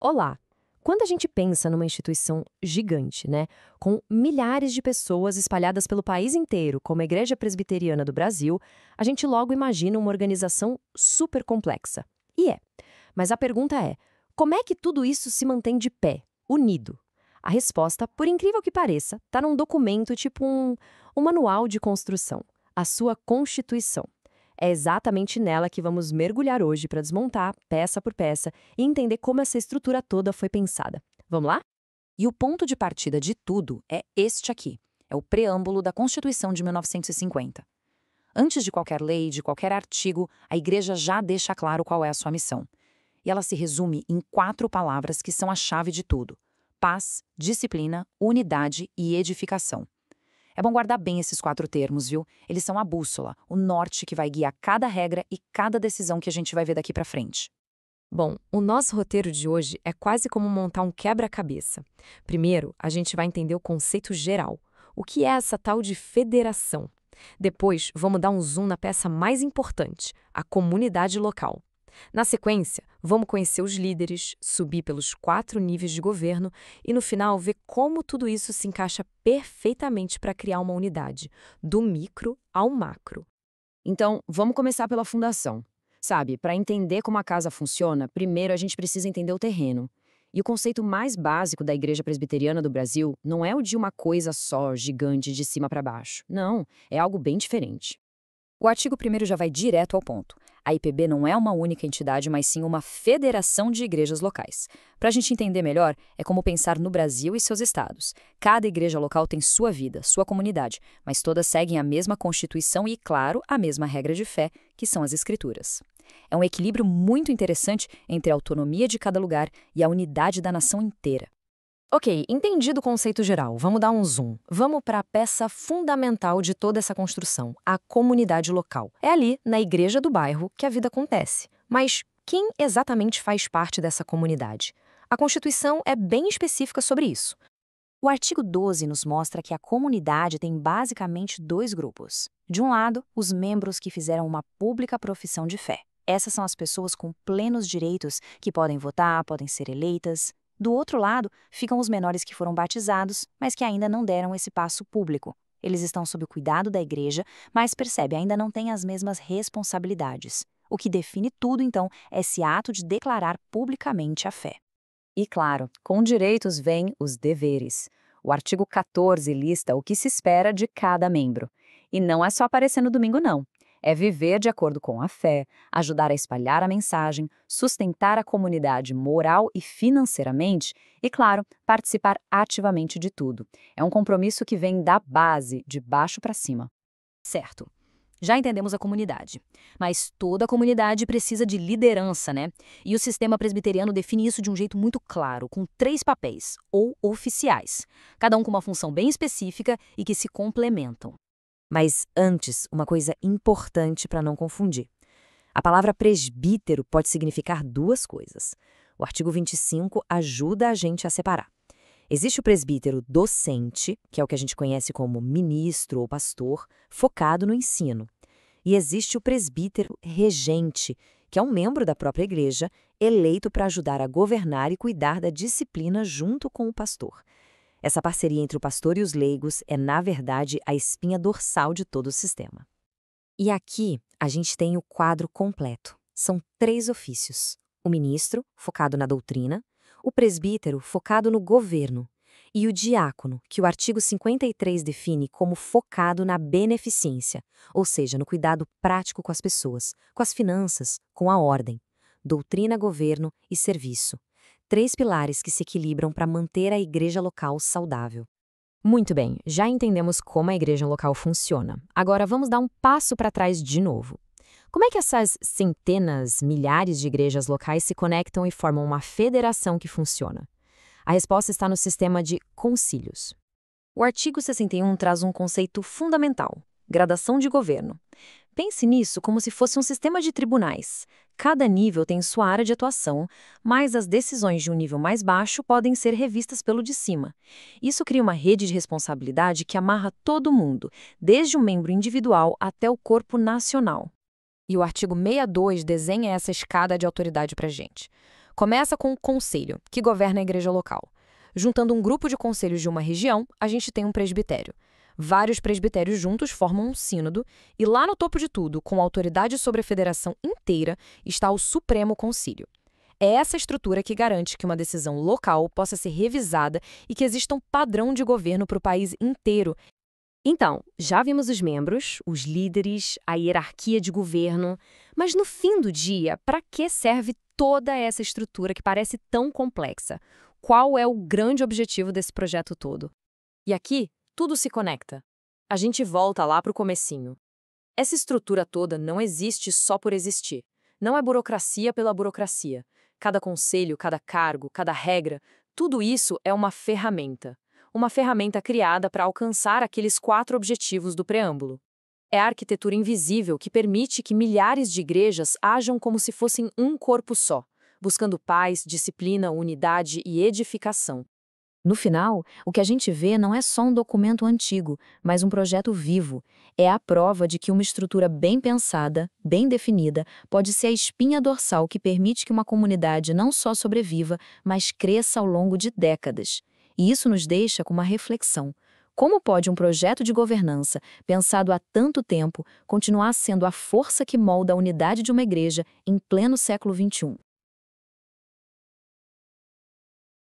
Olá! Quando a gente pensa numa instituição gigante, né, com milhares de pessoas espalhadas pelo país inteiro, como a Igreja Presbiteriana do Brasil, a gente logo imagina uma organização super complexa. E é. Mas a pergunta é: como é que tudo isso se mantém de pé, unido? A resposta, por incrível que pareça, está num documento tipo um manual de construção, a sua Constituição. É exatamente nela que vamos mergulhar hoje para desmontar, peça por peça, e entender como essa estrutura toda foi pensada. Vamos lá? E o ponto de partida de tudo é este aqui. É o preâmbulo da Constituição de 1950. Antes de qualquer lei, de qualquer artigo, a Igreja já deixa claro qual é a sua missão. E ela se resume em 4 palavras que são a chave de tudo: paz, disciplina, unidade e edificação. É bom guardar bem esses 4 termos, viu? Eles são a bússola, o norte que vai guiar cada regra e cada decisão que a gente vai ver daqui para frente. Bom, o nosso roteiro de hoje é quase como montar um quebra-cabeça. Primeiro, a gente vai entender o conceito geral. O que é essa tal de federação? Depois, vamos dar um zoom na peça mais importante, a comunidade local. Na sequência, vamos conhecer os líderes, subir pelos 4 níveis de governo e, no final, ver como tudo isso se encaixa perfeitamente para criar uma unidade, do micro ao macro. Então, vamos começar pela fundação. Sabe, para entender como a casa funciona, primeiro a gente precisa entender o terreno. E o conceito mais básico da Igreja Presbiteriana do Brasil não é o de uma coisa só, gigante, de cima para baixo. Não, é algo bem diferente. O artigo 1º já vai direto ao ponto. A IPB não é uma única entidade, mas sim uma federação de igrejas locais. Para a gente entender melhor, é como pensar no Brasil e seus estados. Cada igreja local tem sua vida, sua comunidade, mas todas seguem a mesma Constituição e, claro, a mesma regra de fé, que são as Escrituras. É um equilíbrio muito interessante entre a autonomia de cada lugar e a unidade da nação inteira. Ok, entendido o conceito geral, vamos dar um zoom. Vamos para a peça fundamental de toda essa construção, a comunidade local. É ali, na igreja do bairro, que a vida acontece. Mas quem exatamente faz parte dessa comunidade? A Constituição é bem específica sobre isso. O artigo 12 nos mostra que a comunidade tem basicamente 2 grupos. De um lado, os membros que fizeram uma pública profissão de fé. Essas são as pessoas com plenos direitos que podem votar, podem ser eleitas. Do outro lado, ficam os menores que foram batizados, mas que ainda não deram esse passo público. Eles estão sob o cuidado da igreja, mas percebe, ainda não têm as mesmas responsabilidades. O que define tudo, então, é esse ato de declarar publicamente a fé. E claro, com direitos vêm os deveres. O artigo 14 lista o que se espera de cada membro. E não é só aparecer no domingo, não. É viver de acordo com a fé, ajudar a espalhar a mensagem, sustentar a comunidade moral e financeiramente e, claro, participar ativamente de tudo. É um compromisso que vem da base, de baixo para cima. Certo. Já entendemos a comunidade. Mas toda a comunidade precisa de liderança, né? E o sistema presbiteriano define isso de um jeito muito claro, com 3 papéis, ou oficiais, cada um com uma função bem específica e que se complementam. Mas antes, uma coisa importante para não confundir. A palavra presbítero pode significar 2 coisas. O artigo 25 ajuda a gente a separar. Existe o presbítero docente, que é o que a gente conhece como ministro ou pastor, focado no ensino. E existe o presbítero regente, que é um membro da própria igreja, eleito para ajudar a governar e cuidar da disciplina junto com o pastor. Essa parceria entre o pastor e os leigos é, na verdade, a espinha dorsal de todo o sistema. E aqui a gente tem o quadro completo. São 3 ofícios: o ministro, focado na doutrina, o presbítero, focado no governo, e o diácono, que o artigo 53 define como focado na beneficência, ou seja, no cuidado prático com as pessoas, com as finanças, com a ordem. Doutrina, governo e serviço. 3 pilares que se equilibram para manter a igreja local saudável. Muito bem, já entendemos como a igreja local funciona. Agora vamos dar um passo para trás de novo. Como é que essas centenas, milhares de igrejas locais se conectam e formam uma federação que funciona? A resposta está no sistema de concílios. O artigo 61 traz um conceito fundamental: gradação de governo. Pense nisso como se fosse um sistema de tribunais. Cada nível tem sua área de atuação, mas as decisões de um nível mais baixo podem ser revistas pelo de cima. Isso cria uma rede de responsabilidade que amarra todo mundo, desde o membro individual até o corpo nacional. E o artigo 62 desenha essa escada de autoridade para a gente. Começa com o conselho, que governa a igreja local. Juntando um grupo de conselhos de uma região, a gente tem um presbitério. Vários presbitérios juntos formam um sínodo, e lá no topo de tudo, com autoridade sobre a federação inteira, está o Supremo Concílio. É essa estrutura que garante que uma decisão local possa ser revisada e que exista um padrão de governo para o país inteiro. Então, já vimos os membros, os líderes, a hierarquia de governo, mas no fim do dia, para que serve toda essa estrutura que parece tão complexa? Qual é o grande objetivo desse projeto todo? E aqui, tudo se conecta. A gente volta lá para o comecinho. Essa estrutura toda não existe só por existir. Não é burocracia pela burocracia. Cada conselho, cada cargo, cada regra, tudo isso é uma ferramenta. Uma ferramenta criada para alcançar aqueles 4 objetivos do preâmbulo. É a arquitetura invisível que permite que milhares de igrejas ajam como se fossem um corpo só, buscando paz, disciplina, unidade e edificação. No final, o que a gente vê não é só um documento antigo, mas um projeto vivo. É a prova de que uma estrutura bem pensada, bem definida, pode ser a espinha dorsal que permite que uma comunidade não só sobreviva, mas cresça ao longo de décadas. E isso nos deixa com uma reflexão. Como pode um projeto de governança, pensado há tanto tempo, continuar sendo a força que molda a unidade de uma igreja em pleno século XXI?